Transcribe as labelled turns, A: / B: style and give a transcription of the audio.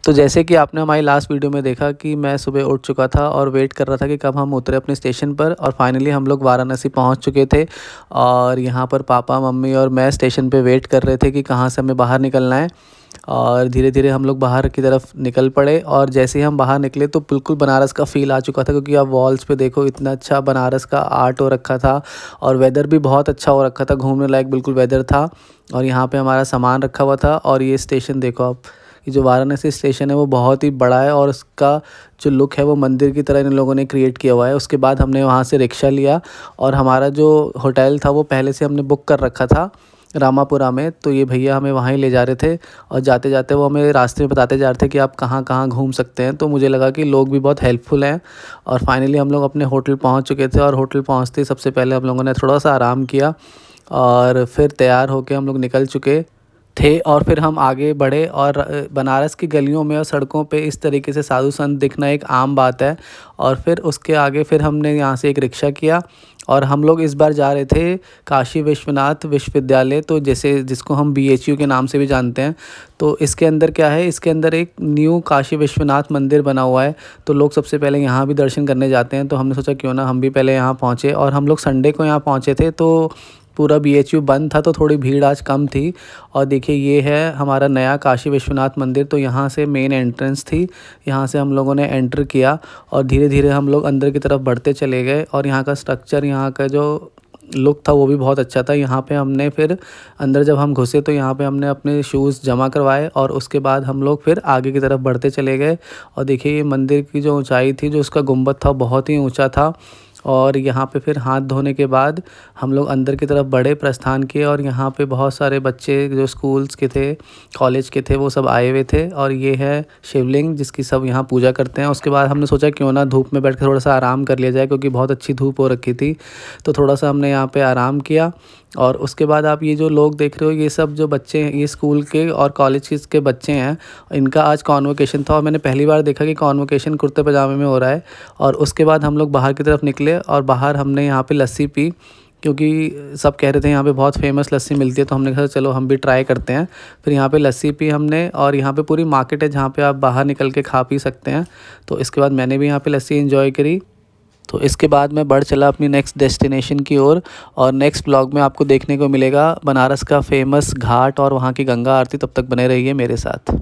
A: तो जैसे कि आपने हमारी लास्ट वीडियो में देखा कि मैं सुबह उठ चुका था और वेट कर रहा था कि कब हम उतरे अपने स्टेशन पर, और फाइनली हम लोग वाराणसी पहुंच चुके थे। और यहाँ पर पापा मम्मी और मैं स्टेशन पे वेट कर रहे थे कि कहाँ से हमें बाहर निकलना है। और धीरे धीरे हम लोग बाहर की तरफ निकल पड़े, और जैसे ही हम बाहर निकले तो बिल्कुल बनारस का फ़ील आ चुका था, क्योंकि आप वॉल्स पे देखो इतना अच्छा बनारस का आर्ट हो रखा था। और वेदर भी बहुत अच्छा हो रखा था, घूमने लायक बिल्कुल वेदर था। और यहाँ पे हमारा सामान रखा हुआ था। और ये स्टेशन देखो आप, ये जो वाराणसी स्टेशन है वो बहुत ही बड़ा है, और उसका जो लुक है वो मंदिर की तरह इन लोगों ने क्रिएट किया हुआ है। उसके बाद हमने वहाँ से रिक्शा लिया, और हमारा जो होटल था वो पहले से हमने बुक कर रखा था रामापुरा में। तो ये भैया हमें वहाँ ही ले जा रहे थे, और जाते जाते वो हमें रास्ते में बताते जा रहे थे कि आप कहाँ कहाँ घूम सकते हैं। तो मुझे लगा कि लोग भी बहुत हेल्पफुल हैं। और फाइनली हम लोग अपने होटल पहुँच चुके थे, और होटल पहुँचते ही सबसे पहले हम लोगों ने थोड़ा सा आराम किया, और फिर तैयार होके हम लोग निकल चुके थे। और फिर हम आगे बढ़े, और बनारस की गलियों में और सड़कों पे इस तरीके से साधु संत दिखना एक आम बात है। और फिर उसके आगे फिर हमने यहाँ से एक रिक्शा किया, और हम लोग इस बार जा रहे थे काशी विश्वनाथ विश्वविद्यालय, तो जैसे जिसको हम BHU के नाम से भी जानते हैं। तो इसके अंदर क्या है, इसके अंदर एक न्यू काशी विश्वनाथ मंदिर बना हुआ है। तो लोग सबसे पहले यहाँ भी दर्शन करने जाते हैं, तो हमने सोचा क्यों ना हम भी पहले यहाँ पहुँचे। और हम लोग संडे को यहाँ पहुँचे थे, तो पूरा BHU बंद था, तो थोड़ी भीड़ आज कम थी। और देखिए ये है हमारा नया काशी विश्वनाथ मंदिर। तो यहाँ से मेन एंट्रेंस थी, यहाँ से हम लोगों ने एंटर किया, और धीरे धीरे हम लोग अंदर की तरफ बढ़ते चले गए। और यहाँ का स्ट्रक्चर, यहाँ का जो लुक था वो भी बहुत अच्छा था। यहाँ पे हमने फिर अंदर जब हम घुसे तो यहाँ पे हमने अपने शूज़ जमा करवाए, और उसके बाद हम लोग फिर आगे की तरफ बढ़ते चले गए। और देखिए ये मंदिर की जो ऊंचाई थी, जो उसका गुंबद था बहुत ही ऊंचा था। और यहाँ पे फिर हाथ धोने के बाद हम लोग अंदर की तरफ बढ़े, प्रस्थान किए। और यहाँ पे बहुत सारे बच्चे जो स्कूल्स के थे, कॉलेज के थे, वो सब आए हुए थे। और ये है शिवलिंग जिसकी सब यहाँ पूजा करते हैं। उसके बाद हमने सोचा क्यों ना धूप में बैठ कर थोड़ा सा आराम कर लिया जाए, क्योंकि बहुत अच्छी धूप हो रखी थी। तो थोड़ा सा हमने यहाँ पे आराम किया। और उसके बाद आप ये जो लोग देख रहे हो, ये सब जो बच्चे हैं, ये स्कूल के और कॉलेज के बच्चे हैं। इनका आज कॉन्वोकेशन था, और मैंने पहली बार देखा कि कॉन्वोकेशन कुर्ते पजामे में हो रहा है। और उसके बाद हम लोग बाहर की तरफ निकले, और बाहर हमने यहाँ पे लस्सी पी, क्योंकि सब कह रहे थे यहाँ पे बहुत फेमस लस्सी मिलती है। तो हमने कहा चलो हम भी ट्राई करते हैं। फिर यहाँ पे लस्सी पी हमने, और यहाँ पे पूरी मार्केट है जहाँ पे आप बाहर निकल के खा पी सकते हैं। तो इसके बाद मैंने भी यहाँ पे लस्सी एंजॉय करी। तो इसके बाद मैं बढ़ चला अपनी नेक्स्ट डेस्टिनेशन की ओर। और नेक्स्ट ब्लॉग में आपको देखने को मिलेगा बनारस का फेमस घाट और वहाँ की गंगा आरती। तब तक बने रहिए मेरे साथ।